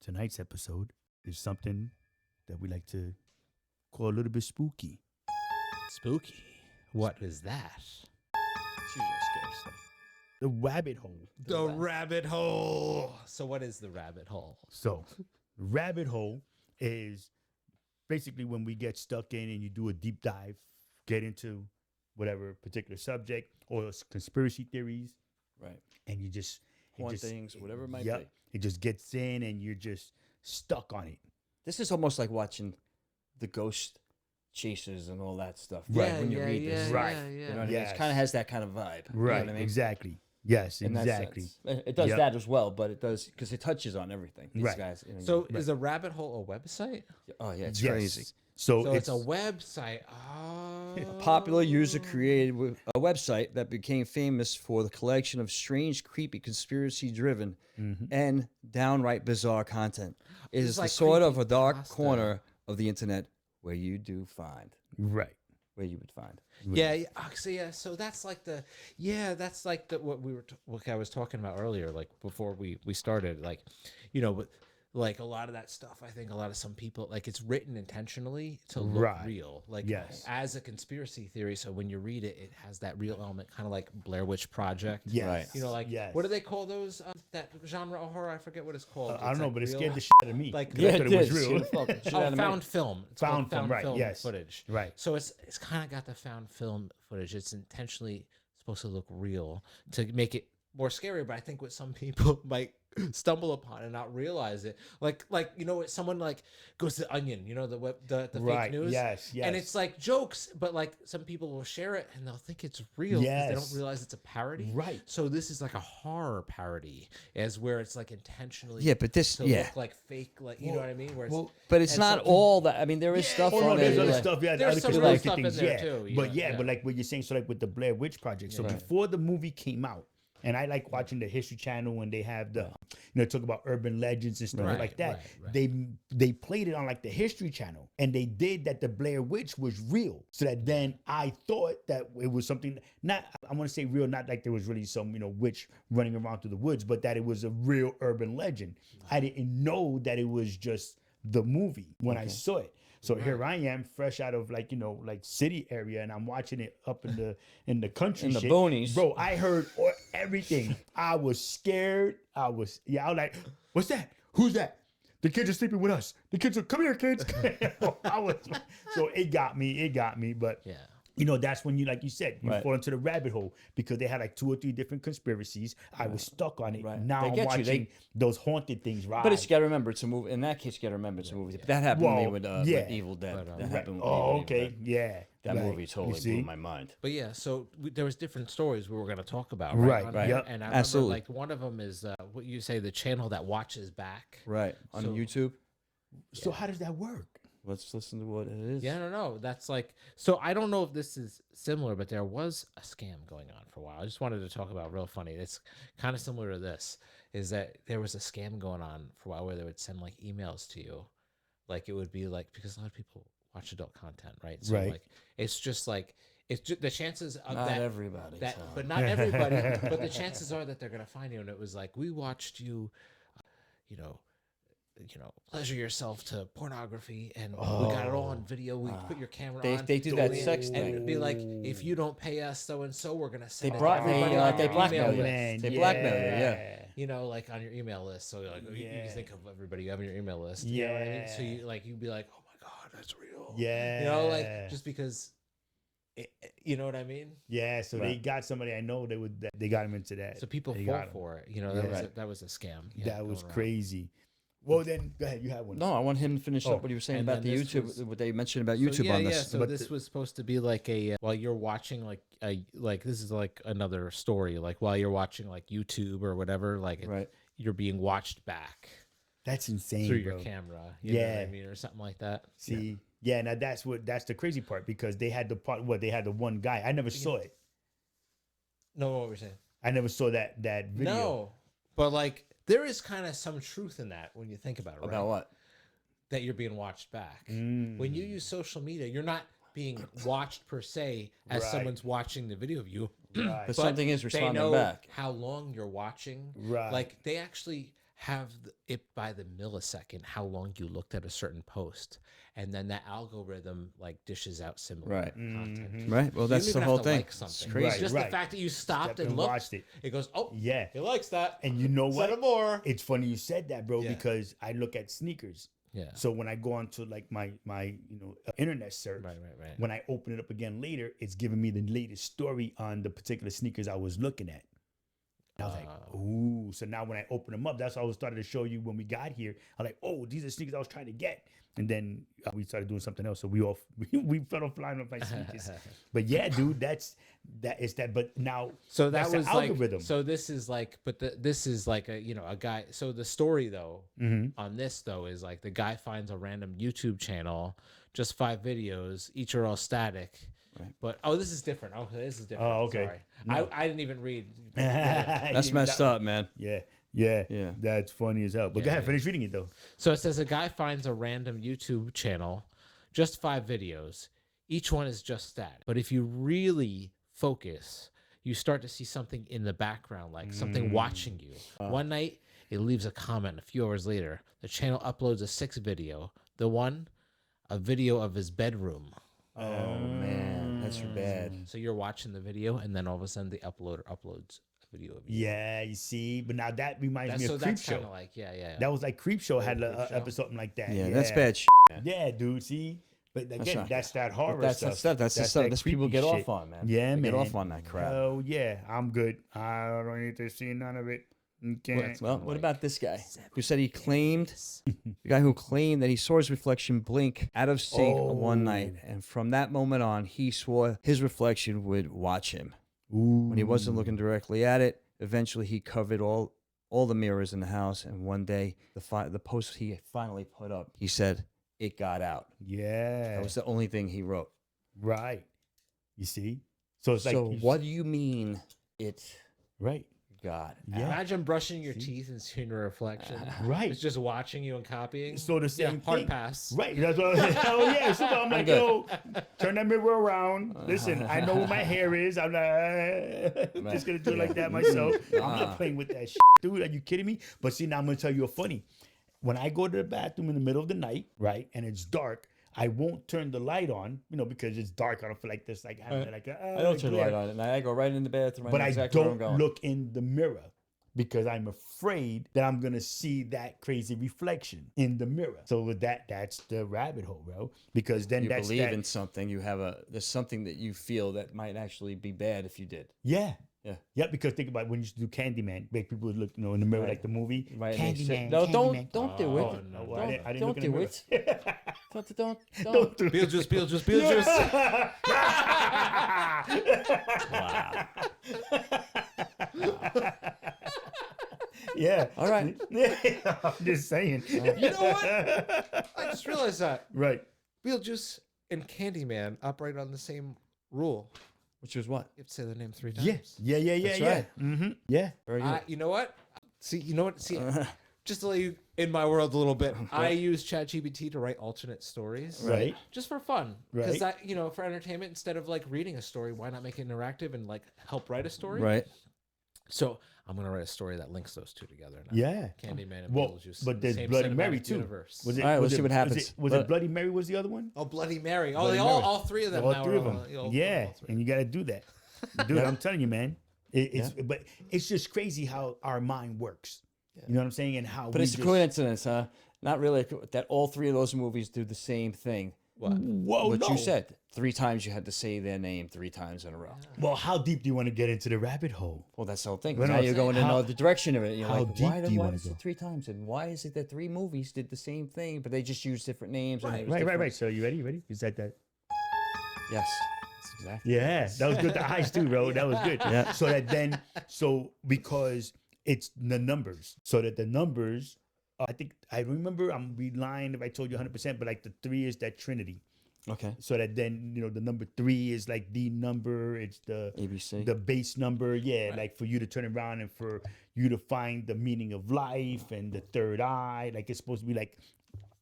tonight's episode is something that we like to call a little bit spooky. Spooky. What is that? It's usually scary stuff. The rabbit hole. The rabbit hole. So what is the rabbit hole? So, rabbit hole is basically when we get stuck in and you do a deep dive, get into whatever particular subject or conspiracy theories, Right. and you just Things, whatever it might yep, be. it just gets in and you're just stuck on it. This is almost like watching the ghost chasers and all that stuff. Right. When you read this. Right. You know what I mean? Yes. It kind of has that kind of vibe. Right. You know what I mean? Exactly. Yes. In that Exactly. sense. It does Yep. that as well, but it does because it touches on everything. These Right. guys. You know, So is a rabbit hole a website? oh yeah, it's Yes. crazy. So, So it's a website. A popular user created a website that became famous for the collection of strange, creepy, conspiracy-driven, and downright bizarre content. It It's is like the sort of a creepy dark pasta. corner of the internet where you would find. Yeah. So yeah. So that's like what what I was talking about earlier. Like before we started. Like, but like a lot of that stuff. I think a lot of some people like it's written intentionally to look Right. real. Like Yes. as a conspiracy theory. So when you read it, it has that real element, kind of like Blair Witch Project. yes. Right. Like yes. what do they call those? That genre of horror? I forget what it's called. I don't It's know, like but it real- scared the shit out of me. Like- 'cause Yeah, I thought it it was did. real. Shit, fuck, shit Oh, out of me. found film. It's Found called film, right, film yes. footage. Right. So it's kind of got the found film footage. It's intentionally supposed to look real to make it more scary. But I think what some people might stumble upon and not realize it, like someone like goes to the Onion, the Right. fake news, Yes. Yes. and it's like jokes, but like some people will share it and they'll think it's real because they Yes. don't realize it's a parody. Right. So this is like a horror parody, as where it's like intentionally Yeah, but this, to yeah. look like fake, like you know what I mean? Where it's, But it's and not some- all that. I mean, there is stuff Oh no, on there. there's other like- stuff. Yeah, There's other some real conspiracy stuff in things. there, Yeah, too, but yeah. but like what you're saying, so like with the Blair Witch Project. So Right. before the movie came out, and I like watching the History Channel when they have the, talk about urban legends and stuff Right, like that. right. They played it on like the History Channel, and they did that the Blair Witch was real. So that then I thought that it was something not, I want to say real, not like there was really some witch running around through the woods, but that it was a real urban legend. I didn't know that it was just the movie when I saw it. So here I am, fresh out of like city area, and I'm watching it up in the country, In the shit. boonies. Bro. I heard everything. I was scared. I was like, "What's that? Who's that? The kids are sleeping with us. The kids are come here, kids." So it got me. But Yeah. that's when you, like you said, you Right. fall into the rabbit hole because they had like 2 or 3 different conspiracies. I was stuck on it. Right. Now They I'm get you. watching those haunted things. Right. But it's got to remember, it's a movie. In that case, you got to remember it's a movie. But that happened to me Well, with yeah. Evil Dead. But, that happened with Oh, Evil okay. Dead. Yeah. That Right. movie You totally see? blew my mind. But yeah, so there was different stories we were going to talk about, Right, on right. there. Yep. And I remember, Absolutely. like, one of them is what you say, the channel that watches back. Right. On So- YouTube. So how does that work? Let's listen to what it is. Yeah, I don't know. That's like, so I don't know if this is similar, but there was a scam going on for a while. I just wanted to talk about real funny. It's kind of similar to this, is that there was a scam going on for a while where they would send like emails to you. Like it would be like, because a lot of people watch adult content, right? So Right. like, it's just the chances of Not that. everybody. That, Tom. but not everybody. But the chances are that they're gonna find you. And it was like, we watched you, pleasure yourself to pornography, and we got it all on video. We put your camera They- on. they do that and sex and thing. it'd be like, if you don't pay us so and so, we're gonna They send it to brought everybody on they your blackmail email you. list. Man, They blackmail you, yeah. Like on your email list. So like you Yeah. think of everybody you have on your email list. You know what I mean? So Yeah. you'd be like, oh my god, that's real. Yeah. Like just because. You know what I mean? Yeah, so they Right. got somebody I know they got him into that. So people They fall got him. for it. Yeah. That was a scam. Yeah, That was going around. crazy. Well, then go ahead. You have one. No, I want him to finish Oh, up what he was saying and about the then this YouTube, was- what they mentioned about So, YouTube yeah, on this. Yeah, so But this was supposed to be like while you're watching like this is like another story. Like while you're watching like YouTube or whatever, like Right. you're being watched back That's insane, through bro. your camera. You know what I Yeah. mean, or something like that. See, yeah. Now that's the crazy part because they had the part. What they had the one guy. I never saw it. No, what we're saying? I never saw that video. No, but like there is kind of some truth in that when you think about it. Right? About what? That you're being watched back. Mm. When you use social media, you're not being watched per se as Right. someone's watching the video of you. Right. But something is they responding know back. how long you're watching. Right. Like they actually have it by the millisecond how long you looked at a certain post, and then that algorithm like dishes out similar Right. content. Right. Well, You that's don't the even whole have to thing. like It's something. crazy. Right. Just the fact that you stopped and looked, watched it. it goes, oh Yeah. he likes that. And you know Send what? him more. It's funny you said that, bro, Yeah. because I look at sneakers. Yeah. So when I go onto like my internet search, Right. when I open it up again later, it's giving me the latest story on the particular sneakers I was looking at. And I was like, ooh. So now when I open them up, that's what I was started to show you when we got here. I was like, oh, these are sneakers I was trying to get. And then we started doing something else. So we fell off line of my sneakers. But yeah, dude, that is that. But now, So that that's the was like, algorithm. so this is like, but this is like a, a guy. So the story though on this though is like the guy finds a random YouTube channel, just 5 videos, each are all static. Right. But this is different. Oh, this is different. Oh, okay. Sorry. No. I didn't even read. That's messed up, man. Yeah. That's funny as hell. But go ahead, finish reading it though. So it says a guy finds a random YouTube channel, just 5 videos. Each one is just static. But if you really focus, you start to see something in the background, like something watching you. One night, it leaves a comment. A few hours later, the channel uploads a 6th video. The one, a video of his bedroom. Oh man, that's bad. So you're watching the video, and then all of a sudden, the uploader uploads a video of you. Yeah, you see. But now that reminds me So of Creep that's kind Show. of like, yeah. That was like Creep Show had Creep a Show. episode something like that. Yeah, that's bad. Man. Yeah, dude. See, but again, right. that's that horror That's stuff. the stuff. That's the stuff. that That's people creepy get shit. off on, man. Yeah, They man. get off on that crap. Oh yeah, I'm good. I don't need to see none of it. Okay. Well, what about this guy who said he claimed, the guy who claimed that he saw his reflection blink out of sync one night, and from that moment on, he swore his reflection would watch him. Ooh. When he wasn't looking directly at it, eventually he covered all the mirrors in the house, and one day, the post he finally put up, he said, it got out. Yeah. That was the only thing he wrote. Right. You see? So it's like So what do you mean it right. got Yeah. out? Imagine brushing your teeth and seeing your reflection. Right. It's just watching you and copying. So the same hard thing. pass. Right. That's what oh yeah. So I'm like, yo, turn that mirror around. Listen, I know where my hair is. I'm not just gonna do it like that myself. I'm not playing with that shit, dude. Are you kidding me? But see, now I'm gonna tell you a funny. When I go to the bathroom in the middle of the night, right, and it's dark, I won't turn the light on, because it's dark. I don't feel like this, like having like I don't turn the light on, and I go right in the bathroom. But know I exactly where I'm don't going. look in the mirror because I'm afraid that I'm gonna see that crazy reflection in the mirror. So with that's the rabbit hole, bro. Because then You that's believe that, in something. There's something that you feel that might actually be bad if you did. yeah. Yeah. Yeah, because think about when you used to do Candyman, make people would look, in the mirror like the movie. Right. and they say, Candyman. No, Candyman. don't do it. Oh, no, well, I didn't Don't look in the do mirror. it. Don't. Don't do it. Beetlejuice. Yeah. All right. I'm just saying. You know what? I just realized that. Right. Beetlejuice and Candyman operate on the same rule. Which is what? You have to say the name 3 times. Yeah. That's right. Mm-hmm. Yeah. Very good. You know what? See, just to let you in my world a little bit, I use ChatGPT to write alternate stories. Right. Just for fun. Right. Because for entertainment, instead of like reading a story, why not make it interactive and like help write a story? Right. So I'm gonna write a story that links those two together. Now. Yeah. Candyman and Well, Beetlejuice. but there's Same Bloody cinematic Mary too. Universe. Was it? All right, was let's see it- what was happens. Was it Bloody Mary? Was the other one? Oh, Bloody Mary! Oh, Bloody they Mary. all 3 of them. All now 3 are of them. all Yeah, 3. and you got to do that, dude. I'm telling you, man. But it's just crazy how our mind works. You know what I'm saying? And how. But it's a coincidence, huh? Not really that all 3 of those movies do the same thing. What? Whoa, What no. you said. 3 times you had to say their name 3 times in a row. Well, how deep do you want to get into the rabbit hole? Well, that's the whole thing. Well, no, Now I'm you're saying, going in how- another direction of it. You're how like, deep why, do you why wanna is it go? 3 times? And why is it that 3 movies did the same thing, but they just used different names? And it was Right. different? So you ready? Ready? You said that. Yes. That's exactly. Yeah, that was good. The eyes too, bro. That was good. Yeah. So because it's the numbers, so that the numbers. I think I remember. I'm be lying if I told you 100%, but like the 3 is that Trinity. Okay. So that then the number 3 is like the number. It's the ABC. the base number. Yeah, like for you to turn around and for you to find the meaning of life and the third eye. Like it's supposed to be like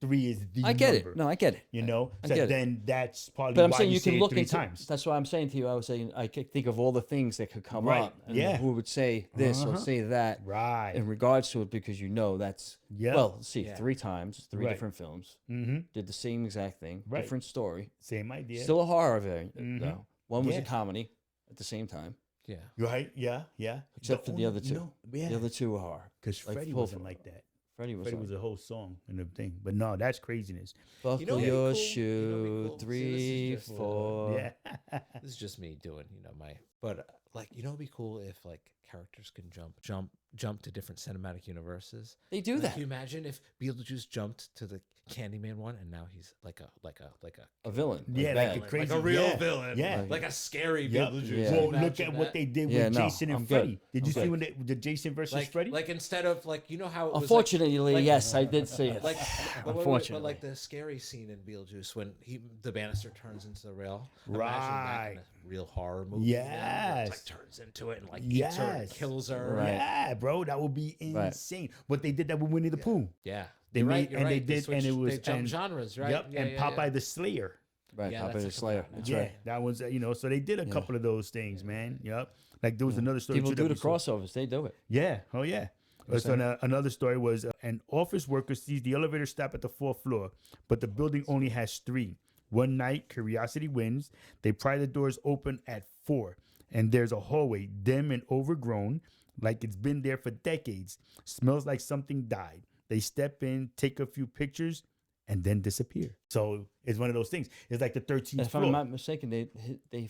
3 is the I get number. it. No, I get it. You know, I so get it. then that's probably But I'm why saying you you say can it look 3 into. times. That's why I'm saying to you. I was saying I could think of all the things that could come Right, up. And yeah. who would say this or say that Right. in regards to it because that's Yeah. well. Let's see, 3 times, 3 Right. different films, Mm-hmm. did the same exact thing, Right. different story, Same idea. still a horror variant though. One was a Yeah. comedy at the same time, Yeah. Right? Yeah. Yeah. except for the other two. yeah. The other two were horror. Because like Freddie full- wasn't like that. Freddie was Freddie like, was a whole song and the thing. But no, that's craziness. buckle You know what'd be your cool? shoe, You know what'd be cool? See, 3, this is just, 4. Yeah. This is just me doing, my. But like, it'd be cool if like characters can jump to different cinematic universes. They do Like, that. can you imagine if Beetlejuice jumped to the Candyman one and now he's like a A villain. Yeah, bad. like a crazy like a real yeah. villain. Yeah. Like a scary Yep. Beetlejuice. Yeah. Can you Well, look imagine at what that? they did Yeah, with no, Jason and I'm good. Freddie. Did you I'm see good. when the Jason versus like Freddie? like instead of like how it was Unfortunately, like- yes, I did see it. like Unfortunately, but like the scary scene in Beetlejuice when the banister turns into the rail. Right. Imagine that in a real horror movie. Where Yes. it like turns into it and like eats her and Yes. kills her. Right. Yeah, bro, that would be Right. insane. But they did that with Winnie the Pooh. Yeah. They You're made right, you're and they right. did, and switched- it was they jumped and, genres, right? Yep, Yeah, and yeah, Popeye yeah. the Slayer. right, Yeah, Popeye that's the a Slayer. couple- That's Yeah, right. that was so they did a couple of those things, man. Yep. Like there was another story. People too do that the we saw. crossovers. They do it. Yeah. Oh yeah. So another story was an office worker sees the elevator stop at the 4th floor, but the building only has 3. One night, curiosity wins. They pry the doors open at 4, and there's a hallway, dim and overgrown, like it's been there for decades. Smells like something died. They step in, take a few pictures, and then disappear. So it's one of those things. It's like the 13th If floor. I'm not mistaken, they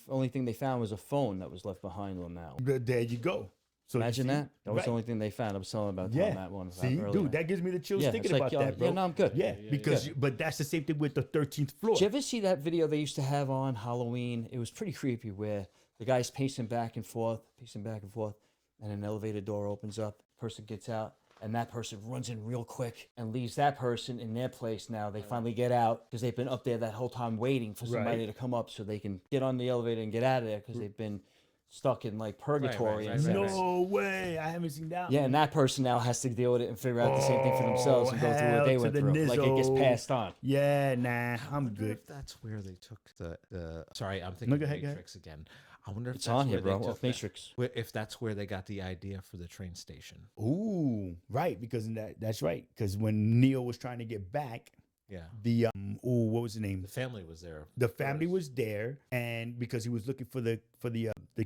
only thing they found was a phone that was left behind on that one. There you go. So you Imagine see? that. That was Right. the only thing they found. I was telling about Yeah. that one. See, earlier. dude, that gives me the chills Yeah, thinking it's like, about that, bro. yeah, no, I'm good. Yeah, because but that's the same thing with the 13th floor. Did you ever see that video they used to have on Halloween? It was pretty creepy where the guy's pacing back and forth, and an elevator door opens up, person gets out, and that person runs in real quick and leaves that person in their place now. They finally get out because they've been up there that whole time waiting for somebody Right. to come up so they can get on the elevator and get out of there because they've been stuck in like purgatory and stuff. No way. I haven't seen that Yeah, one. and that person now has to deal with it and figure out the same thing for themselves and go through hell what they to went the through. Like it gets nizzo. passed on. Yeah, nah, I'm wonder good. if that's where they took the sorry, I'm No, thinking go ahead, go ahead. Matrix again. I wonder if It's that's on here, where bro. they Well, took that- Matrix. if that's where they got the idea for the train station. Ooh, right, because that's right. Because when Neo was trying to get back, Yeah. the what was the name? The family was there. The family was there, and because he was looking for the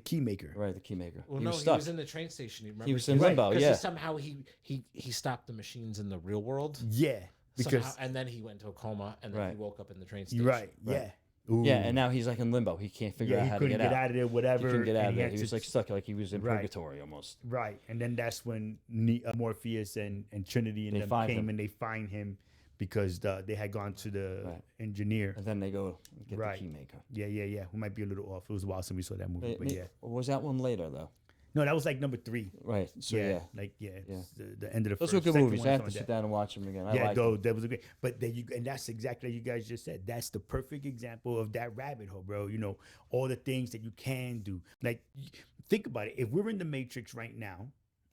key maker. Right, the keymaker. Well, he no, was he stuck. was in the train station. You remember? He was in limbo, Because yeah. somehow he stopped the machines in the real world. Yeah, because Somehow, and then he went into a coma, and then he Right. woke up in the train station. right, yeah. Ooh. Yeah, and now he's like in limbo. He can't figure yeah, out he how to couldn't get out. of there, whatever. He couldn't get out and of there. had He was to- like stuck, like he was in Right. purgatory almost. right, and then that's when Morpheus and Trinity and They them find came him. and they find him because they had gone to the Right. engineer. And then they go and get Right. the keymaker. Yeah. We might be a little off. It was a while since we saw that movie, but yeah. Or was that one later though? No, that was like number 3. Right. So yeah. it's the end of the Those first. were good Second movies. one I is have on to sit that. down and watch them again. I Yeah, like though that was a great. But then and that's exactly as you guys just said. That's the perfect example of that rabbit hole, bro. You know all the things that you can do. Like think about it. If we're in the Matrix right now,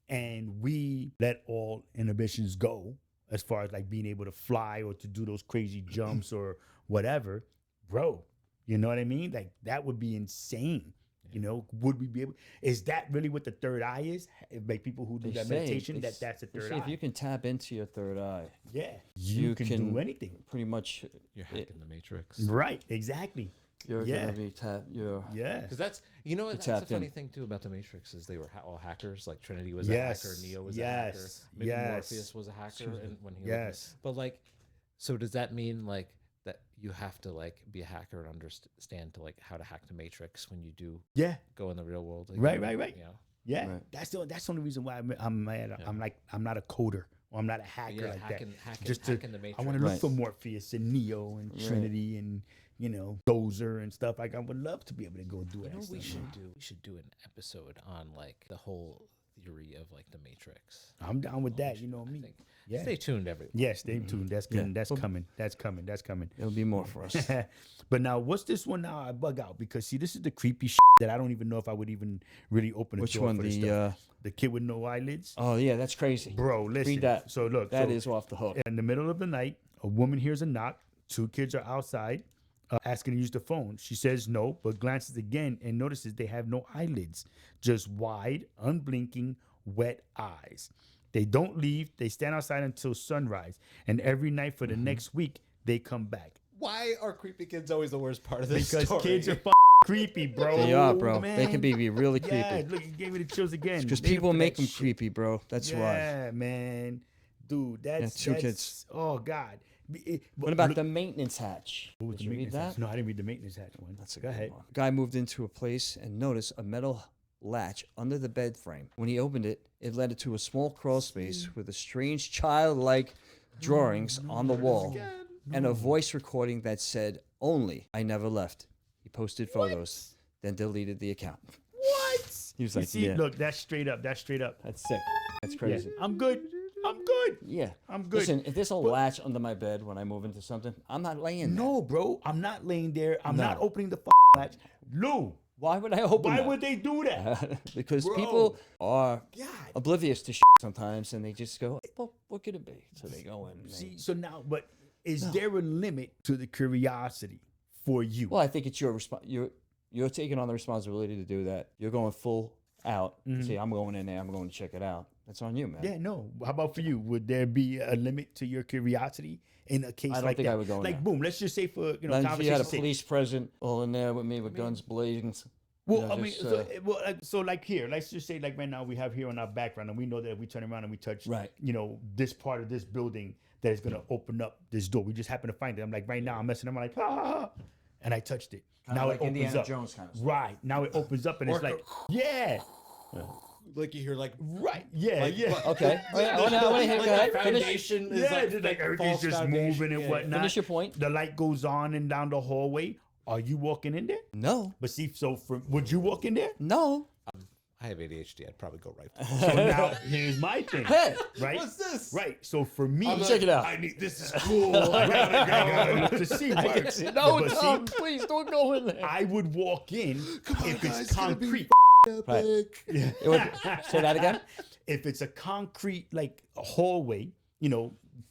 and we let all inhibitions go, as far as like being able to fly or to do those crazy jumps or whatever, bro, you know what I mean? Like that would be insane. You know, would we be able? Is that really what the third eye is? Like people who do They that say- meditation, they that's the they third say eye. if you can tap into your third eye, Yeah, you you can do anything. pretty much You're hacking the Matrix. Right, exactly. you're Yeah. gonna be you're Yeah. Because that's that's the tapped funny in. thing too about the Matrix is they were all hackers. Like Trinity was a hacker, Yes, Neo was a hacker, yes, maybe yes. Morpheus was a hacker, and when he Yes. but like, so does that mean like that you have to like be a hacker and understand to like how to hack the Matrix when you do Yeah. go in the real world? Like, Right, you know, right, right. You know? Yeah. Right. That's the only reason why I'm mad. Yeah. I'm not a coder or I'm not a hacker Yeah, like hacking, that. hacking, Just hacking the Matrix. I want to look Right. for Morpheus and Neo and Right. Trinity and Dozer and stuff. Like I would love to be able to go do You that. know what we stuff. should do? We should do an episode on like the whole theory of like the Matrix. I'm down with that. You know I me. think. Yeah. Stay tuned, everyone. Yeah, stay tuned. That's Yeah. coming. That's coming. That's coming. That's coming. it'll be more for us. But now, what's this one now? I bug out because see, this is the creepy that I don't even know if I would even really open. Which the door one? For this stuff. The kid with no eyelids, Oh yeah, that's crazy. bro. Listen. Read that. So look, That so is off the hook. in the middle of the night, A woman hears a knock. 2 kids are outside asking to use the phone. She says no, but glances again and notices they have no eyelids, just wide, unblinking, wet eyes. They don't leave. They stand outside until sunrise. And every night for the next week, they come back. Why are creepy kids always the worst part of this Because story? kids are creepy, bro. They are, bro. Man. They can be really Yeah, creepy. look, you gave me the chills again. Because Made up people for make that them shit. creepy, bro. That's why. Yeah, man. Dude, that's 2 kids. Oh, God. What about the maintenance hatch? What was Did the you read maintenance that? hatch? No, I didn't read the maintenance hatch one. That's a Go good ahead. one. Guy moved into a place and noticed a metal latch under the bed frame. When he opened it, it led to a small crawl space with a strange childlike drawings on the wall and a voice recording that said, "Only I never left." He posted photos, then deleted the account. What? He was You like, see, yeah. look, that's straight up. That's straight up. That's sick. That's Yeah. crazy. I'm good. I'm good. Yeah. I'm good. Listen, if there's a latch under my bed when I move into something, I'm not laying there. No, bro. I'm not laying there. I'm not No. opening the latch. Lou, Why would I open why that? would they do that? Because Bro. people are God. oblivious to sometimes, and they just go, well, what could it be? So they go in. And See, so now, but is there a limit to the curiosity for you? well, I think it's your you're taking on the responsibility to do that. You're going full out. See, I'm going in there. I'm going to check it out. That's on you, man. Yeah, no. How about for you? Would there be a limit to your curiosity in a case I don't like think that? I would go in like, there. boom. Let's just say for Then if you had a conversation's sake. police present all in there with me with guns blazing. Well, you know, I mean, just, so like here, let's just say like right now we have here on our background, and we know that if we turn around and we touch, Right. this part of this building that is gonna open up this door. We just happen to find it. I'm like, right now I'm messing around, like, and I touched it. Now like it opens Indiana up. Jones kind of stuff. Right. Now it opens up, and it's like, yeah, Like you hear like right, yeah, yeah. Okay. Oh, yeah, I want to hear. like Go ahead. the Finish. foundation is Yeah, like, just like everything's false just foundation. moving and Yeah, whatnot. Finish your point. The light goes on and down the hallway. Are you walking in there? No. But see, would you walk in there? No. I have ADHD. I'd probably go right. So now here's my thing. Hey. Right? What's this? Right. So for me, Check it out. I need this is cool. I gotta look to see what. No, But see, Tom, please don't go in there. I would walk in if it's concrete. Right. It would, say that again. If it's a concrete like a hallway,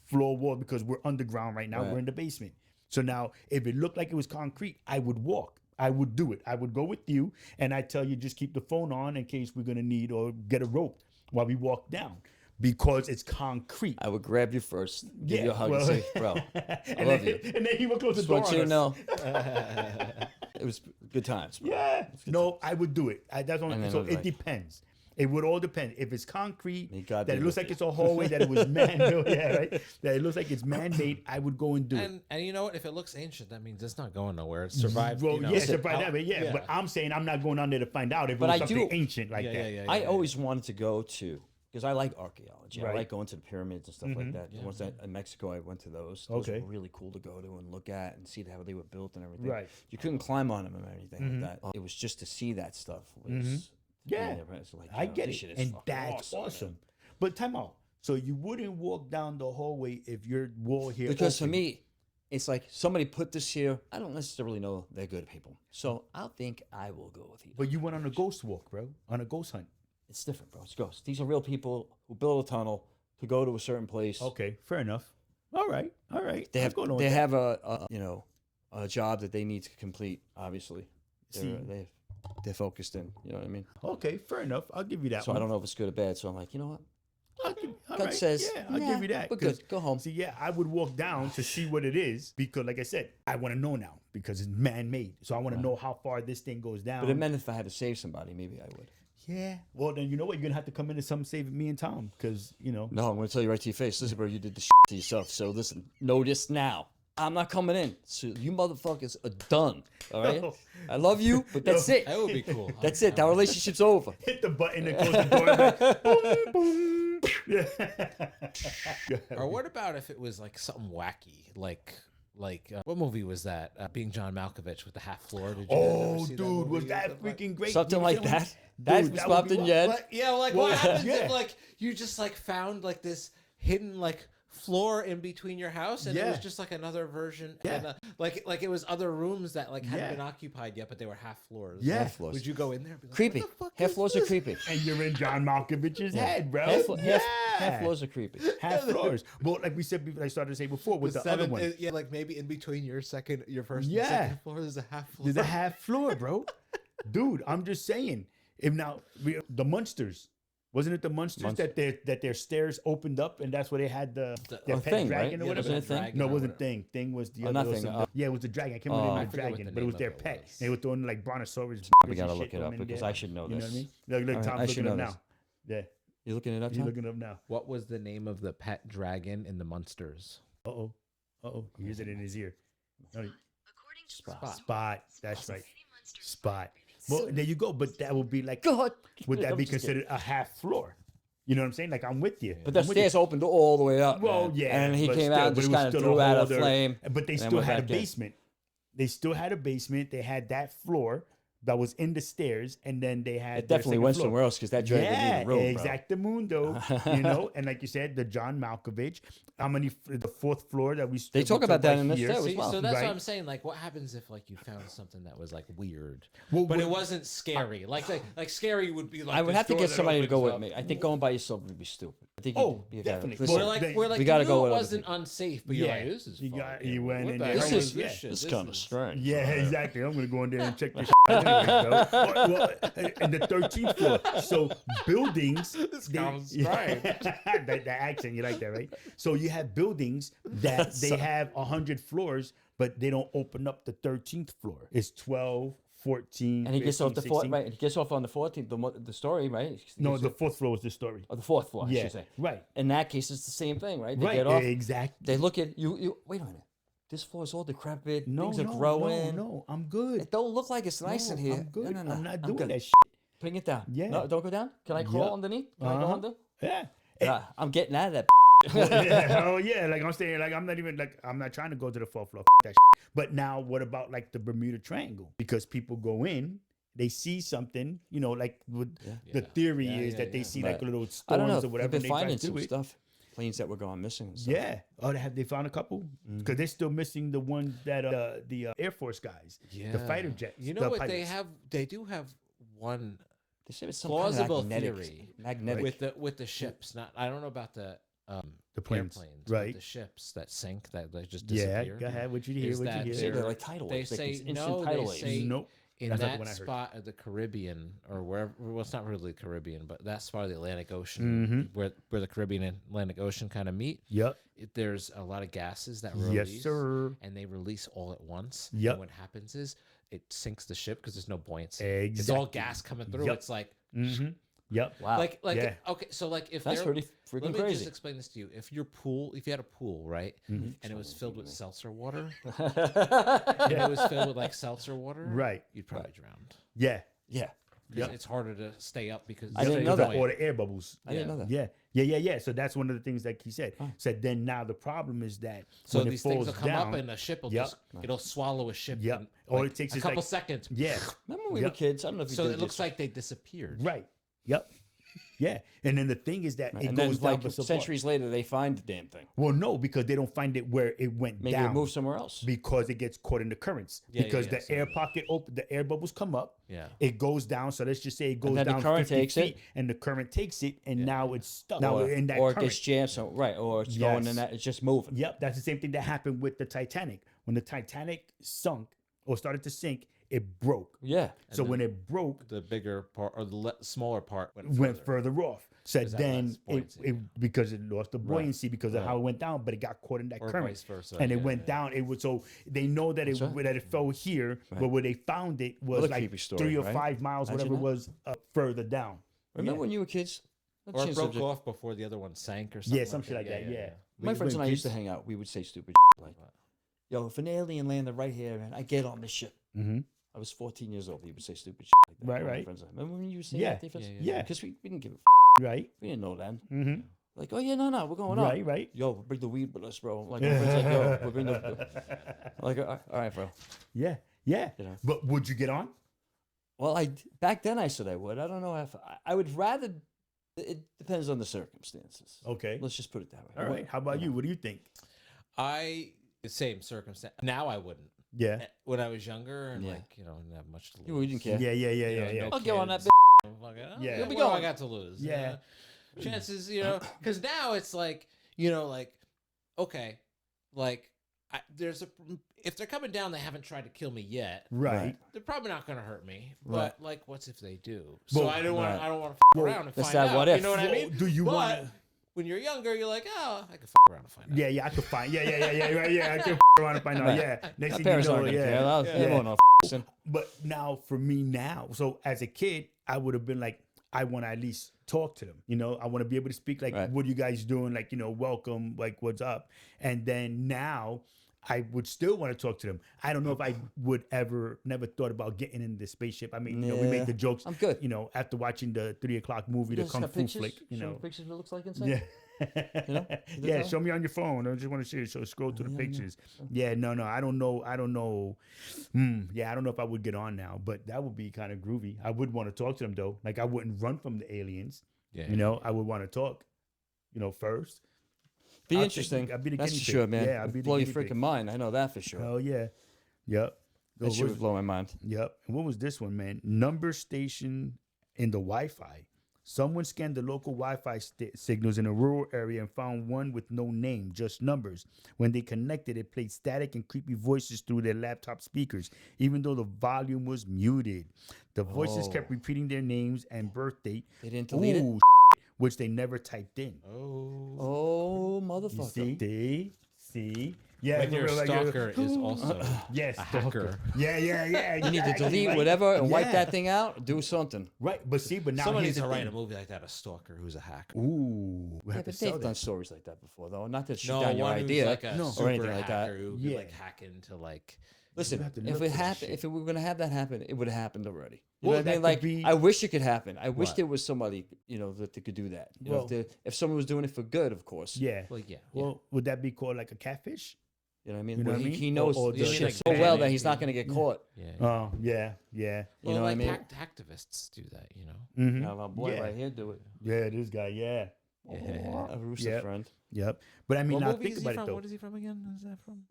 floor wall, because we're underground right now, Right. we're in the basement. So now if it looked like it was concrete, I would walk. I would do it. I would go with you, and I tell you just keep the phone on in case we're gonna need or get a rope while we walk down, because it's concrete. I would grab you first, give you a hug, well- and say, "Bro, I and love then, you." And then he would close the Just door want on you to us. know, it was good times, bro. Yeah. No, I would do it. That's only, And then so I was it like- depends. It would all depend. If it's concrete, May God that be it looks with like it's a hallway, that it was man-made, yeah, right? That it looks like it's man-made, I would go and do it. And you know what? If it looks ancient, that means it's not going nowhere. It survived. Well, you know, yeah, Listen, surprise that, but yeah, but I'm saying I'm not going down there to find out if But it I was something do- ancient like yeah, that. yeah, yeah. I always wanted to go to, because I like archaeology. Right. I like going to the pyramids and stuff like that. Once in Mexico, I went to those. Those Okay. were really cool to go to and look at and see how they were built and everything. Right. You couldn't climb on them or anything like that. It was just to see that stuff. Was, Yeah, it's like, I yo, get this it, shit is and fucking that's awesome. man. But time out. So you wouldn't walk down the hallway if your wall here. Because for opened. me, it's like somebody put this here. I don't necessarily know they're good people, so I'll think I will go with you. But you went on a ghost walk, bro, on a ghost hunt. It's different, bro. It's ghosts. These are real people who build a tunnel to go to a certain place. Okay, fair enough. All right. They I'm have going on they with that. have a job that they need to complete. Obviously, See. they're focused in. You know what I mean? Okay, fair enough. I'll give you that So one. I don't know if it's good or bad. So I'm like, you know what? All God right, says, yeah, I'll "Nah, give you that. we're 'cause- good. Go home." See, yeah, I would walk down to see what it is because, like I said, I want to know now because it's man-made. So I want to know how far this thing goes down. But it meant if I had to save somebody, maybe I would. Yeah. Well, then you know what? You're gonna have to come in and some save me and Tom because No, I'm going to tell you right to your face. Listen, bro, you did the to yourself. So listen, know this now. I'm not coming in. So you motherfuckers are done. All right? No. I love you, but that's it. That would be cool. That's it. That relationship's over. hit the button and close the door. And like, boom, boom. Yeah. Or what about if it was like something wacky, like what movie was that? Being John Malkovich with the half floor. Did you ever Oh, see that dude, was movie? that freaking great? Something You like feel me? that. That Dude, was that would popped be in wild. your head. Like, yeah, like Well, what happens yeah. if like you just like found like this hidden like floor in between your house and it Yeah. was just like another version Yeah. and like it was other rooms that like hadn't Yeah. been occupied yet but they were half floors. Yeah. Half floors. Would you go in there and be like, Creepy. what the fuck Half is floors are this? creepy. And you're in John Malkovich's head, bro. Half- half- yeah. half floors are creepy. Half floors. Well, like we said, I started to say before with the other one. Yeah, like maybe in between your first and Yeah. second floor, there's a half floor. There's a half floor, bro. Dude, I'm just saying. If now the Munsters, wasn't it the Munsters that their stairs opened up and that's where they had their pet thing, dragon right? or whatever? Wasn't it a thing? No, it wasn't thing. Thing was the other. nothing. Yeah, it was the dragon. I can't remember the name of the forget what dragon, the but it was name their of it pet. was. They were throwing like brontosaurus. We gotta look it up because I should know You know this. what I mean? Look, All Tom's right, I should looking know up now. Yeah, You looking it up, he's Tom? looking it up now. What was the name of the pet dragon in the Munsters? He hears it in his ear. No, Spot. Spot. That's right. Spot. Well, there you go. But that would be like, God. would that I'm be just kidding. considered a half floor? You know what I'm saying? Like I'm with you. But the I'm with you. stairs opened all the way up. Well, man. yeah. And he but came still, out and but just it was kind of still threw out a holder. flame. But they and then still went had a back in. basement. They still had a basement. They had that floor that was in the stairs, and then they had It their definitely second went floor. somewhere else because that dragon Yeah, needed room, bro. exactamundo. You know, and like you said, the John Malkovich. How many? The fourth floor that we. They we talk took about that right in this here. too as See, well. so that's Right. what I'm saying. Like, what happens if like you found something that was like weird, Well, but it what- wasn't scary? Like scary would be like I would this have to door get that somebody to go opens with up. me. I think going by yourself would be stupid. I think Oh, you gotta- definitely. listen, We're like, They- we're like, we gotta you go knew with it other wasn't people. unsafe, but you're Yeah. like, this is You fun. got- you went What in the there. hell This This is is this shit? It's This kind of is- strange. Yeah, exactly. I'm gonna go in there and check this shit out anyway, bro. Well, and the 13th floor. So buildings. This they- sounds right. the accent, you like that, right? So you have buildings that they have 100 floors, but they don't open up the 13th floor. It's 12, 14. And he gets off 15, the fourth, 16. right? He gets off on the 14th, the story, right? He No, gets the off- fourth floor was the story. or the fourth floor, I Yeah, should say. right. In that case, it's the same thing, right? They Right, get off. exactly. They look at you. Wait a minute. This floor is all decrepit. No, Things are no, growing. no, I'm good. It don't look like it's nice No, in here. I'm good. No, no, I'm not I'm doing good. that shit. Bring it down. Yeah. No, don't go down. Can I crawl Yep. underneath? Can I go Uh-huh. under? Yeah. I'm getting out of that. Yeah, oh yeah, like I'm saying, like I'm not even like I'm not trying to go to the fourth floor. That shit. But now, what about like the Bermuda Triangle? Because people go in, they see something, you know, like with the theory Yeah, is yeah, that they yeah. see Right. like little I storms don't know. or They've whatever. been and they try finding to do some it. stuff. Planes that were going missing. And stuff. Yeah. Oh, they found a couple because they're still missing the ones that the Air Force guys, the fighter jets. You know the what they pilots. have? They do have one They say it's some plausible kind of magnetic, theory magnetic. with the ships. Not I don't know about the planes, airplanes, right. But the ships that sink that they just Yeah, disappear. go ahead. What you hear? Is What that you Say hear? they're like tidal They waves. Like say these instant no. tidal They waves. say Nope. in That's not the that one I heard. spot of the Caribbean or wherever. Well, it's not really the Caribbean, but that spot of the Atlantic Ocean where the Caribbean and Atlantic Ocean kind of meet. Yep. There's a lot of gases that Yes, release, sir. and they release all at once. Yep. And what happens is it sinks the ship because there's no buoyancy. It's all Exactly. gas coming through. Yep. It's like Mm-hmm. Yep. Wow. like Yeah. okay, so like if That's there, pretty freaking let me crazy. just explain this to you. If you had a pool, right, and it was filled with seltzer water, and it was filled with like seltzer water, Right. you'd probably drown. Yeah. Yeah. 'Cause Yep. It's harder to stay up because I didn't know that. Or the air bubbles. I didn't know that. Yeah. So that's one of the things that he said. Said then now the problem is that So when these it things falls will come down, up and a ship will Yep. just it'll swallow a ship. Yep. in, All like, it takes a is couple like- seconds. yeah, Remember when we Yep. were kids? I don't know if you So did it looks this. like they disappeared. right. Yep. Yeah. And then the thing is that it and goes then, down like for centuries later, they find the damn thing. Well, no, because they don't find it where it went Maybe down. it moved somewhere else. Because it gets caught in the currents. Yeah, because yeah, the air pocket open, the air bubbles come up. Yeah. It goes down. So let's just say it goes then the down current 50 takes it. feet, and the current takes it, and now it's stuck. Now or, in that or it current. gets jammed, so right, or it's going Yes. in that, it's just moving. Yep, that's the same thing that happened with the Titanic. When the Titanic sunk or started to sink, it broke. Yeah. So when it broke, The bigger part or the smaller part went further off. So that then less buoyancy, because it lost the buoyancy because of how it went down, but it got caught in that Or current, vice versa, and it yeah, went down. It was so they know that it right. that it fell here, but where they found it was Another like creepy story, 3 or right? 5 miles, Imagine whatever it that. was, further down. Remember when you were kids? Let's or change broke subject. off before the other one sank or something. Yeah, some shit like that. Yeah. My friends and I used to kids- hang out. We would say stupid like, "Yo, if an alien landed right here, man, I get on this ship." Mhm. I was 14 years old. We would say stupid like that. Right, My right. friends and I. Remember when you were saying Yeah, that? to your friends? yeah. Because we didn't give a Right. we didn't know then. Mm-hmm. Like, oh yeah, no, we're going on. Right. Right. Yo, bring the weed with us, bro. Like, my friends like, yo, we're bring the. Like, all right, bro. Yeah. Yeah. You know. But would you get on? Well, back then I said I would. I don't know if I would rather. It depends on the circumstances. Okay. Let's just put it that way. All right. How about you? What do you think? The same circumstance. Now I wouldn't. Yeah. When I was younger and Yeah. like didn't have much to lose. You didn't care. Yeah. Yeah. Yeah. You know, Yeah. Yeah. no I'll go on that kids. bitch. Fuck it. Yeah. Here we What go. do I I got to lose. Yeah. chances, you know, because now it's like, you know, like, okay, like if they're coming down, they haven't tried to kill me yet. Right. They're probably not going to hurt me. Right. But like, what's if they do? So Well, I don't want right. I don't want to Well, around and that's find that out. what if. You know what I Well, mean? do you But want? when you're younger, you're like, oh, I can around and find out. Yeah, I could find. Yeah, right, yeah. I could around and find out. Right. Yeah, next My thing you parents know, aren't gonna care. yeah. They won't know. But now for me now, so as a kid, I would have been like, I want to at least talk to them. You know, I want to be able to speak like, Right. what are you guys doing? Like, you know, welcome, like, what's up? And then now I would still want to talk to them. I don't know if I would never thought about getting in the spaceship. I mean, you know, we made the jokes. I'm good. You know, after watching the 3 o'clock movie, the You guys Kung got Fu pictures? flick, you Show me know. pictures of what it looks like inside. Yeah. You know? Yeah, show me on your phone. I just want to see it. So scroll through the pictures. Yeah, no, I don't know. Yeah, I don't know if I would get on now, but that would be kind of groovy. I would want to talk to them though. Like I wouldn't run from the aliens. Yeah. You know, I would want to talk. You know, first. Be I'll interesting. I'd be the That's guinea for pig. sure, man. Yeah, I'd be the blow your guinea pig. freaking mind. I know that for sure. Hell yeah. Yep. That shit would blow my mind. Yep. And what was this one, man? Number station in the Wi-Fi. Someone scanned the local Wi-Fi signals in a rural area and found one with no name, just numbers. When they connected, it played static and creepy voices through their laptop speakers, even though the volume was muted. The voices kept repeating their names and birth date. They didn't delete it? Which they never typed in. Oh, You motherfucker. see? Yeah, But your like, stalker is also yes, a hacker. Yeah. You need to exactly, delete right? whatever and wipe Yeah. that thing out. Do something. Right, but see, but now Someone here's needs to the write thing. a movie like that, a stalker who's a hacker. Ooh, we Yeah, have to but sell they've that. done stories like that before, though. Not to shoot No, down your one idea who's like a No. super or anything like that. hacker who could Yeah. like hack into like. Listen, have to if look it for this happened, shit. if we were gonna have that happen, it would have happened already. You Well, know what I that mean? Like, could be- I wish it could happen. I wish What? there was somebody, you know, that could do that. You know, Well- if someone was doing it for good, of course. Yeah. Well, yeah. Well, would that be called like a catfish? You know what I mean? You know Where what I mean? he knows Or this the- shit like so well that banning he's not people. gonna get caught. Yeah. Oh, yeah. Well, You know what I like mean? Hacktivists do that, you know. Mm-hmm. You have our boy Yeah. right here do it. Yeah, this guy, yeah. Yeah. A rooster Yep. friend. Yep. But I mean, What now movie think is he about from? it though. What is he from again? Who's that from?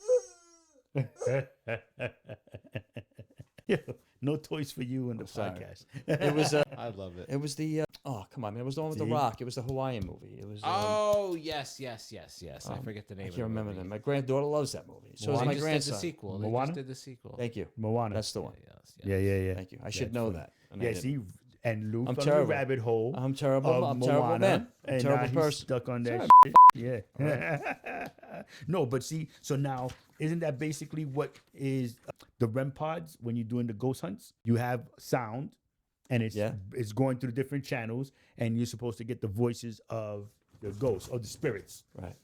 Yeah, no toys for you in the sorry. podcast. It was I love it. it was the oh come on man, it was the one with the See? rock. It was the Hawaiian movie. It was Oh yes. I forget the name. I of can't remember the that. movie. My granddaughter loves that movie. So does They my just did the grandson. sequel. They Moana? just did the sequel. Thank you. Moana. That's the one. Yes. yeah. Thank you. I should it's know funny. that. and I Yeah, didn't. see, and Lou I'm from terrible. the rabbit hole. I'm terrible. of I'm terrible Moana, man. I'm and terrible now he's person. stuck on that shit. Yeah. No, but see, so now isn't that basically what is the REM pods when you're doing the ghost hunts? You have sound, and it's going through different channels, and you're supposed to get the voices of the ghosts or the spirits. Right.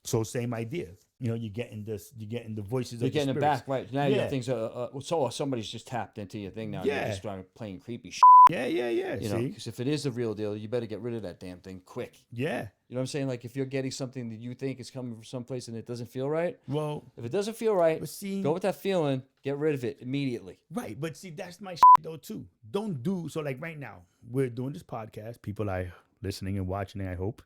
So same idea. You know, you're getting the voices You're of getting the it spirits. back right now. You Yeah. have things. So somebody's just tapped into your thing now. Yeah. You're just starting playing creepy shit. Yeah. You know, See? because if it is a real deal, you better get rid of that damn thing quick. Yeah. You know what I'm saying? Like if you're getting something that you think is coming from someplace and it doesn't feel right, Well, if it doesn't feel right, but see, go with that feeling. Get rid of it immediately. right. But see, that's my though too. Don't do so. Like right now, we're doing this podcast. People are listening and watching. I hope.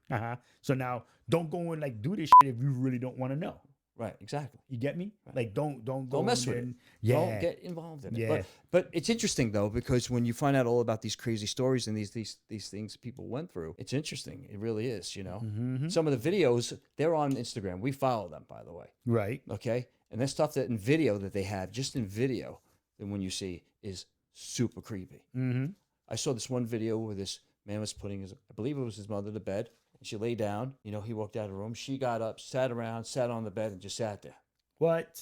So now, don't go and like do this shit if you really don't want to know. Right. Exactly. You get me? Like don't go mess in with there it. Yeah. Don't get involved in it. Yeah. But it's interesting though, because when you find out all about these crazy stories and these things people went through, it's interesting. It really is, you know. Mm-hmm. Some of the videos, they're on Instagram. We follow them, by the way. Right. Okay. And that stuff that in video that they have, just in video, then when you see is super creepy. Mm-hmm. I saw this one video where this man was putting his, I believe it was his mother to bed. And she lay down, you know, he walked out of the room. She got up, sat around, sat on the bed and just sat there. What?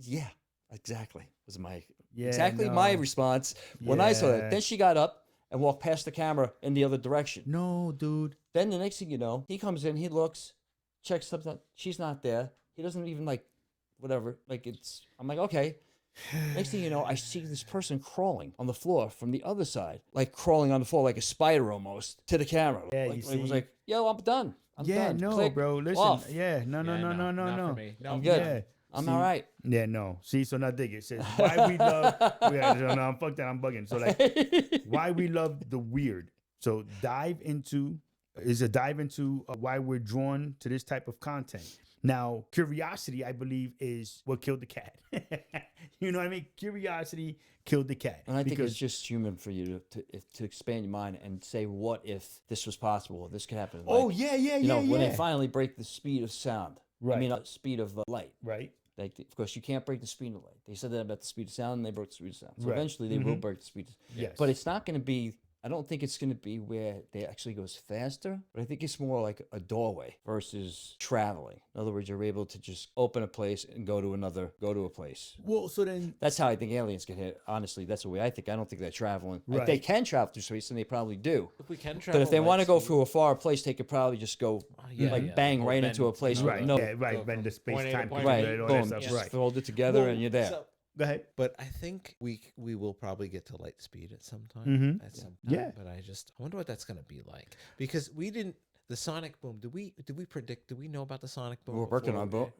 Yeah, exactly. Was my Yeah, exactly my no. response when I saw Yeah. that. Then she got up and walked past the camera in the other direction. No, dude. Then the next thing you know, he comes in, he looks, checks something. She's not there. He doesn't even like, whatever. Like it's. I'm like, okay. Next thing you know, I see this person crawling on the floor from the other side, like crawling on the floor like a spider almost to the camera. Yeah, like, you it was see? like, yo, I'm done. I'm Yeah, done. no, Click, bro. Listen. off. Yeah, no. Not No. for me. No, I'm good. Yeah. I'm See? all right. Yeah, no. See, so now dig it. It says why we love. Yeah, no, fuck that. I'm bugging. So like, why we love the weird. So dive into why we're drawn to this type of content. Now, curiosity, I believe, is what killed the cat. You know what I mean? Curiosity killed the cat. And I think it's just human for you to expand your mind and say, what if this was possible? Or this could happen. Oh, Like, yeah, you know, when yeah. they finally break the speed of sound. Right. I mean, speed of light. Right. Like, of course, you can't break the speed of light. They said that about the speed of sound, and they broke the speed of sound. So Right. eventually, they will break the speed. Yes. But it's not going to be. I don't think it's going to be where they actually goes faster. But I think it's more like a doorway versus traveling. In other words, you're able to just open a place and go to a place. Well, so then That's how I think aliens get hit. Honestly, that's the way I think. I don't think they're traveling. Like, Right. they can travel through space, and they probably do. If we can travel, But if they want to go speed- through a far place, they could probably just go bang Or right bend, into a place. you know, with right, no, yeah, right, go when from the space point A to time point period right, and all boom, that stuff. just Right. fold it together, Well, and you're there. so- Go ahead. But I think we will probably get to light speed at some time. Mhm. At some time. Yeah. But I wonder what that's gonna be like, because we didn't. The sonic boom. Did we predict? Did we know about the sonic boom? We're working before? on both.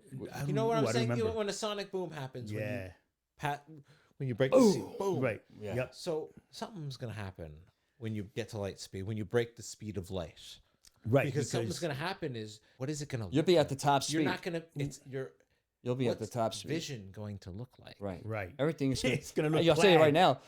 You know what I'm Ooh, I saying? remember. When a sonic boom happens, Yeah. when you break the sea, boom. Right. Yeah. Yep. So something's gonna happen when you get to light speed. When you break the speed of light, Right. because something's gonna happen. Is what is it gonna? You'll be at the top speed. You're not gonna. It's your. You'll be at the what's top speed. Vision going to look like? Right. Right. Everything is gonna, It's gonna look I'll tell you right plaid. now.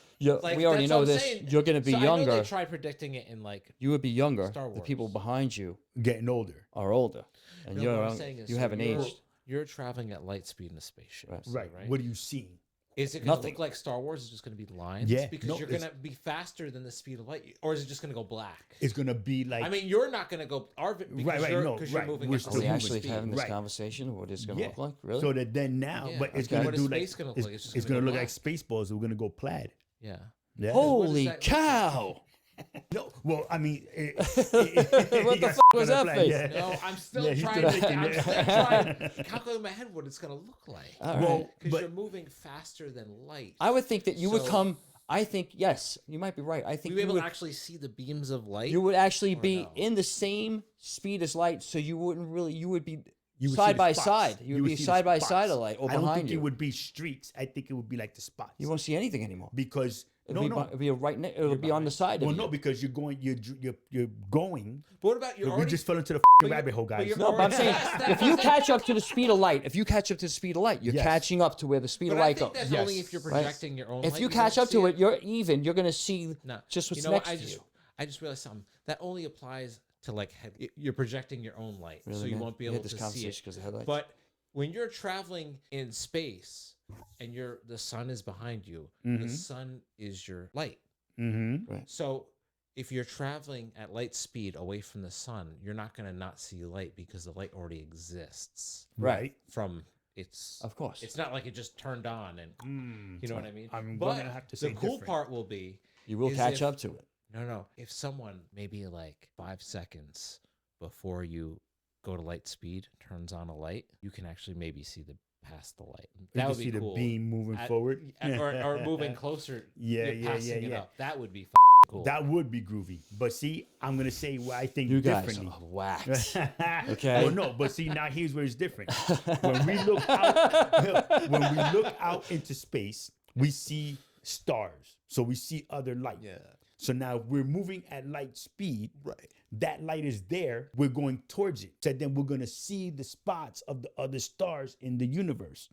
Like, we already that's know what I'm this. saying. You're going to be So I know younger. they try predicting it in like. You would be younger. Star The people Wars. behind you Getting older. are older, and No, what I'm saying is, you so haven't you're- aged. You're traveling at light speed in a spaceship. Right. Right. Right. What do you see? Is it going to Nothing. look like Star Wars? Is it just going to be lines? Yeah, Because no, you're going to be faster than the speed of light, or is it just going to go black? It's gonna be like. I mean, you're not going to go because Right, you're, no, because you're right. moving We're at still Are we the moving actually speed. having this Right. conversation of what it's going to Yeah. look like? Really? So that then now, Yeah. but it's Okay. gonna What is do like space gonna look it's, like? It's just it's gonna gonna go look like Spaceballs. We're gonna go plaid. Yeah. Yeah. Holy that- cow! No. Well, I mean, What the fuck was that face? No, I'm still Yeah, he's trying still to. I'm thinking, still trying to calculate in my head what it's going to look like. All Well, right. Because but you're moving faster than light. I would think that you would So- come. I think yes, you might be right. I think Will you be you able would. to actually see the beams of light? You would actually or be no? in the same speed as light, so you wouldn't really. You would be you would see side the by spots. side. You would be see the side by spots. side of light or I don't behind think you. it would be streaks. I think it would be like the spots. You won't see anything anymore. Because It'll be a right. It'll be on the side well, of no, you. because you're going. You're going. But what about you're We already? just fell into the but rabbit hole, but guys. you're No, but I'm already- saying That's if what you I'm saying. catch up to the speed of light, you're Yes. catching up to where the speed But of I light think goes. that's Yes. only if you're Right? projecting your own. If light, you won't catch up see to it, you're even. You're gonna see No, just what's you know next what? to you. I just realized something. That only applies to like you're projecting your own light, so Really, you man? won't be We able had this to see conversation it. because of headlights. But when you're traveling in space and the sun is behind you, the sun is your light. Mm-hmm. So if you're traveling at light speed away from the sun, you're not going to not see light because the light already exists Right. from its. Of course. It's not like it just turned on and you know what I mean. I'm but gonna have to say the cool different. part will be You will is catch if- up to it. no. If someone maybe like 5 seconds before you go to light speed turns on a light, you can actually maybe see the past the light. You That can would see be cool. the beam moving At- forward, or moving closer. Yeah, you're passing it yeah. up. That would be cool. That would be groovy. But see, I'm gonna say what I think You guys differently. are whacked. Okay. Well, no, but see, now here's where it's different. When we look out, when we look out into space, we see stars. So we see other light. Yeah. So now we're moving at light speed. Right. That light is there. We're going towards it. So then we're gonna see the spots of the other stars in the universe.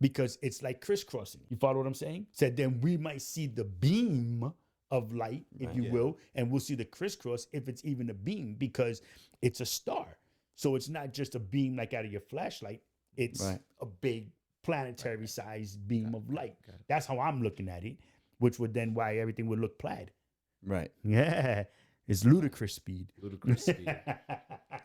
Because it's like crisscrossing. You follow what I'm saying? So then we might see the beam of light, if you will, and we'll see the crisscross if it's even a beam, because it's a star. So it's not just a beam like out of your flashlight. It's Right. a big planetary sized beam of light. That's how I'm looking at it, which would then why everything would look plaid. Right. Yeah. It's ludicrous speed. Ludicrous speed.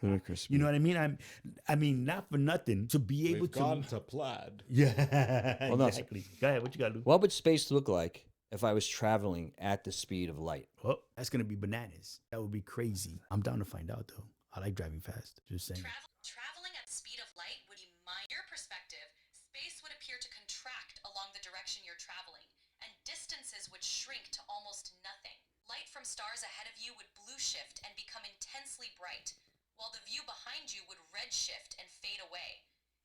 Ludicrous. You know what I mean? I mean, not for nothing to be able to plaid. Yeah, Well, no, exactly. Go ahead. What you got to do? What would space look like if I was traveling at the speed of light? Oh, that's gonna be bananas. That would be crazy. I'm down to find out though. I like driving fast. Just saying. Traveling at the speed of light would be your perspective. Space would appear to contract along the direction you're traveling, and distances would shrink to almost nothing. Light from stars ahead of you would blue shift and become intensely bright, while the view behind you would redshift and fade away.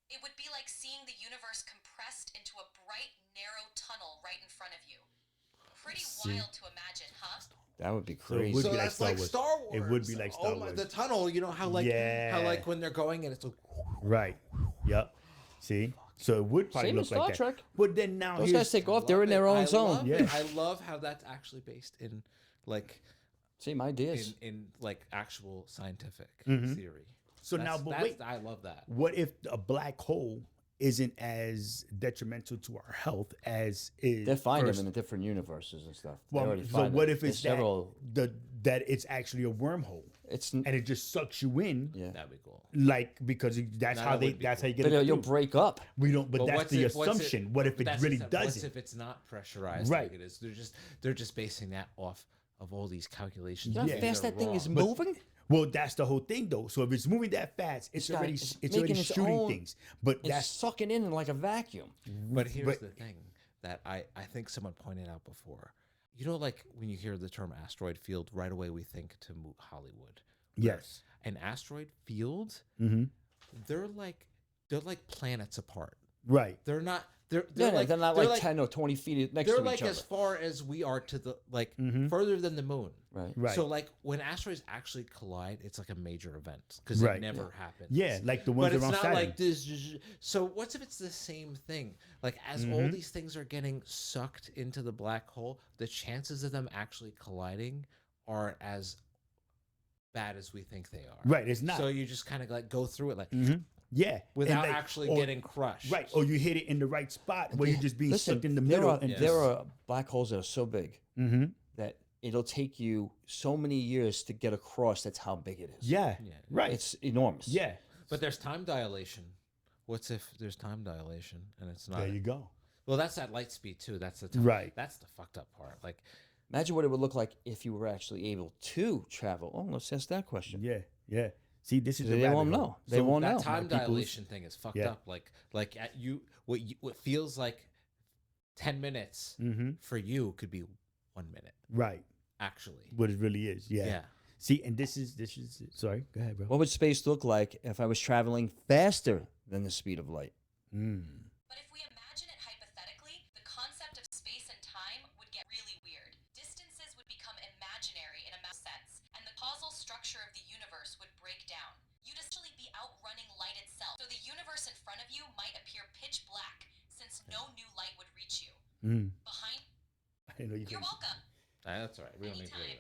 It would be like seeing the universe compressed into a bright, narrow tunnel right in front of you. Pretty wild to imagine, huh? That would be So it crazy. would So be like that's Star like Wars. Star Wars. It would be like Star Wars. The tunnel, you know how like Yeah. how like when they're going and it's like Right. Yep. See? So it would probably Same look as like Star that. Trek. But then now Those here's guys take off. They're in their own zone. Love Yeah. it. I love how that's actually based in like Same ideas. in like actual scientific Mhm. theory. so now, but wait, I love that. what if a black hole isn't as detrimental to our health as is? They find first- them in the different universes and stuff. They Well, already so find what them. if it's There's several? that it's actually a wormhole It's and it just sucks you in, yeah. That'd be cool. like because that's No, how that they would be that's how you get But it. you'll through. break up. We don't, but that's what's the if- what's assumption. What if but it that's really the step. What's doesn't? if it's not pressurized Right. like it is? They're just basing that off of all these calculations. You know how Yeah. fast They're that thing is wrong. moving? Well, that's the whole thing, though. So if it's moving that fast, it's It's got- already it's it's already making its shooting own- things. But It's that's sucking in like a vacuum. But here's But- the thing that I think someone pointed out before. You know, like when you hear the term asteroid field, right away we think to Hollywood. yes. An asteroid field, Mm-hmm. they're like planets apart. Right. They're not. They're They're, like they're not like 10 or 20 feet next they're to like each other. as far as we are to the Mhm. further than the moon. Right. Right. So like when asteroids actually collide, it's like a major event because Right. it never happens. Yeah, like the But ones it's around not Saturn. like this. So what's if it's the same thing? Like as all Mhm. these things are getting sucked into the black hole, the chances of them actually colliding are as bad as we think they are. Right. It's not. So you just kind of like go through it like Mhm. Yeah. without And, like, actually or- getting crushed. right. Or you hit it in the right spot where you're just being Listen, sucked in the there middle. are, and Yes. there are black holes that are so big hmm that it'll take you so many years to get across. That's how big it is. Yeah. Yeah. Right. It's enormous. yeah. But there's time dilation. What's if there's time dilation and it's not? There you go. Well, that's at light speed too. That's the Right. That's the fucked up part. Like Imagine what it would look like if you were actually able to travel. Oh, let's ask that question. Yeah. Yeah. See, this is the They rabbit won't hole. know. They won't that know. time people's- dilation thing is fucked Yeah. up. Like at what feels like 10 minutes Mm-hmm. for you could be 1 minute Right. actually. What it really is. Yeah. Yeah. See, and this is sorry. Go ahead, bro. What would space look like if I was traveling faster than the speed of light? Mm. But if we imagine it hypothetically, the concept of space and time would get really weird. Distances would become imaginary in a math sense, and the causal structure of the universe would break down. You'd essentially be outrunning light itself, so the universe in front of you might appear pitch black, since no new light would reach you. Mm. Behind, I didn't know you you're could. welcome. That's all right. We don't need to do Anytime.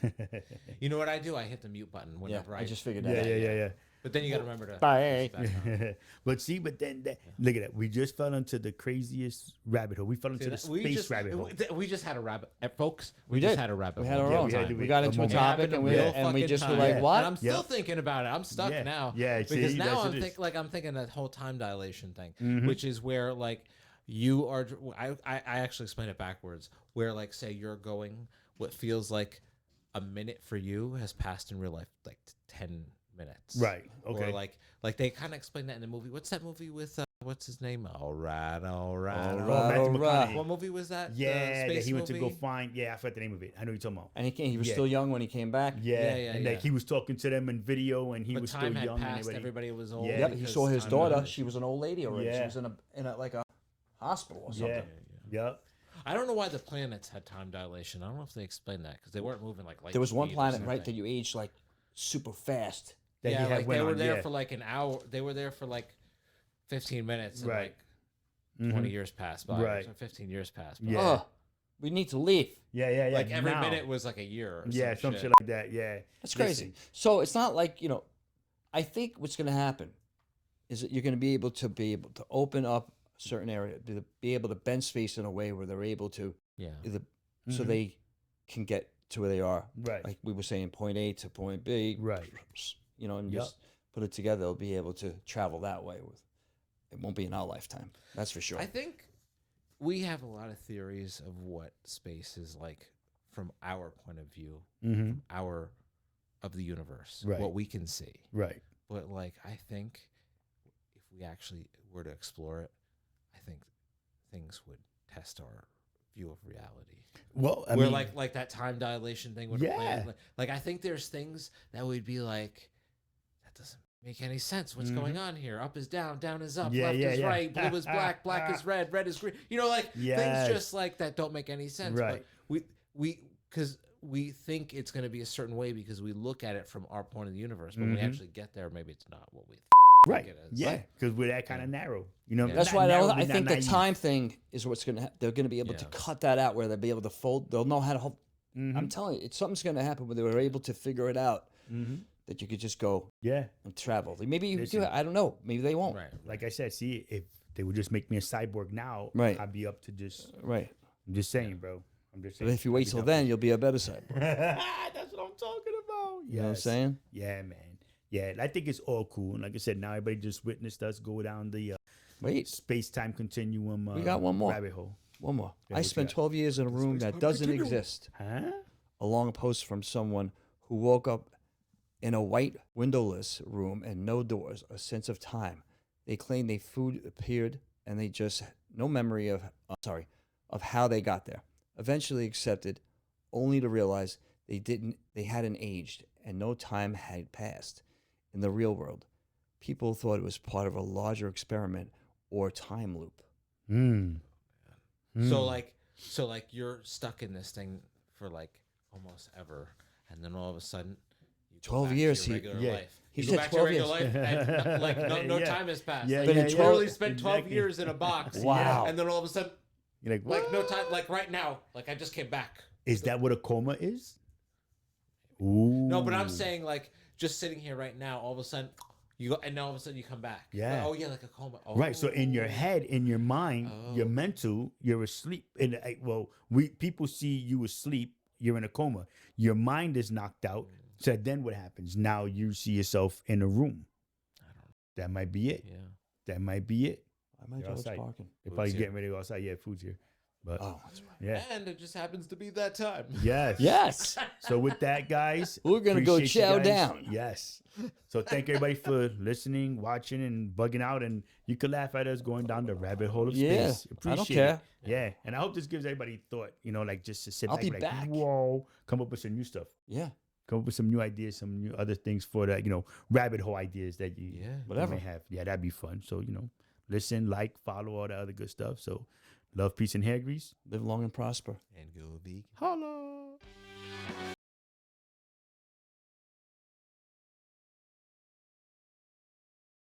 the rest. You know what I do? I hit the mute button whenever I just figured that yeah, out. yeah. But then you got to remember to. Bye. push back on. But see, but then look at that. We just fell into the craziest rabbit hole. We fell into the space rabbit hole. We just had a rabbit, folks. We just did. had a rabbit. We had hole. our Yeah, own we had time. to- We got a into a moment. topic and we Real and we fucking just were time. like, Yeah. what? And I'm still Yep. thinking about it. I'm stuck Yeah. now. Yeah, see, because now that's it is. I'm thinking that whole time dilation thing, Mhm. which is where like you are. I actually explained it backwards. Where like say you're going, what feels like a minute for you has passed in real life like 10 minutes. Right. Okay. Or like they kind of explain that in the movie. What's that movie with what's his name? All right. Oh, Right, Matthew all right. McConaughey. What movie was that? The Yeah, that space he went to go movie? find. Yeah, I forgot the name of it. I know what you're talking about. And he was Yeah. still young when he came back. Yeah, Yeah, and yeah. like he was talking to them in video, and he But was still time had young. passed. And Everybody was old. Yeah. Yep, he because saw his time daughter. dilation. She was an old lady already. She Yeah. was in a like a hospital or Yeah. something. Yep. I don't know why the planets had time dilation. I don't know if they explained that because they weren't moving like light. There was one speed or planet, right, that something. you aged like super fast. That Yeah, he had like went they were on, there yeah. for like an hour. They were there for like 15 minutes. And Right. like 20 Mhm. years passed by. Right. Or 15 years passed by. Yeah. Ugh, we need to leave. Yeah. Like every now. minute was like a year. Or Yeah, some some shit. shit like that. Yeah. That's crazy. Listen. So it's not like, I think what's going to happen is that you're going to be able to open up a certain area, be able to bend space in a way where they're able to, Yeah. so Mhm. they can get to where they are. Right. Like we were saying, point A to point B. Right. And Yep. just put it together. They'll be able to travel that way. It won't be in our lifetime. That's for sure. I think we have a lot of theories of what space is like from our point of view, Mm-hmm. of the universe, Right. what we can see. Right. But like, I think if we actually were to explore it, I think things would test our view of reality. Well, I Where mean, like that time dilation thing would Yeah. play. Like I think there's things that would be like, that doesn't make any sense. What's going on here? Up is down, down is up, Yeah, left yeah, is yeah. right, blue is black, black is red, red is green. Like Yes. things just like that don't make any sense. Right. But because we think it's going to be a certain way because we look at it from our point of the universe, but when we Mhm. actually get there, maybe it's not what we. Right. it is. Yeah, because we're that kind of narrow. You know, Yeah. That's not why narrow, I but think not the naive. time thing is what's gonna. They're gonna be able to Yeah. cut that out, where they'll be able to fold. They'll know how to hold. Mhm. I'm telling you, something's gonna happen where they were able to figure it out Mhm. that you could just go Yeah. and travel. Maybe you do Listen. it. I don't know. Maybe they won't. Right. Like I said, see, if they would just make me a cyborg now, Right. I'd be up to just. Right. I'm just saying, bro. I'm just But saying. if you I'd wait be till down then, you'll be a better side. for it. That's what I'm talking about. You know what I'm Yes. saying? Yeah, man. Yeah, I think it's all cool. And like I said, now everybody just witnessed us go down the Wait, space-time continuum. We got one more. Rabbit hole. one more. Yeah, I what you spent got? 12 years in a room that doesn't exist. Huh? A long post from someone who woke up in a white windowless room and no doors, a sense of time. They claim they food appeared and they just no memory of of how they got there. Eventually accepted, only to realize they hadn't aged and no time had passed. In the real world, people thought it was part of a larger experiment or time loop. Hmm. So like you're stuck in this thing for like almost ever, and then all of a sudden, you go 12 back to years, your he- regular yeah. life. He You said go back to 12 your regular life, and like no Yeah. time has passed. Yeah, like, Been you in literally 12 spent 12 exactly. years in a box. Wow. And then all of a sudden, You're like, like no what? time, like right now, like I just came back. Is that what a coma is? Ooh. No, but I'm saying like just sitting here right now, all of a sudden you go, and now all of a sudden you come back. Yeah. Like, oh yeah, like a coma. Oh. Right. So in your head, in your mind, your Oh. mental, you're asleep. And well, people see you asleep. You're in a coma. Your mind is knocked out. So then what happens? Now you see yourself in a room. I don't know. That might be it. Yeah. That might be it. I might You're go outside. parking. They're probably here. getting ready to go outside. Yeah, food's here. But Oh, that's right. yeah. And it just happens to be that time. Yes. Yes. So with that, guys, We're gonna go appreciate you chow guys. down. Yes. So thank everybody for listening, watching, and bugging out. And you can laugh at us going down the rabbit hole of Yeah, space. I don't Appreciate care. it. Yeah. And I hope this gives everybody thought. Like just to sit I'll back, be and be like, back. whoa, come up with some new stuff. Yeah. Come up with some new ideas, some new other things for that. Rabbit hole ideas that you, Yeah. you Whatever. may have. Yeah, that'd be fun. So listen, like, follow, all the other good stuff. So love, peace, and hair grease. Live long and prosper. And go vegan. Holla.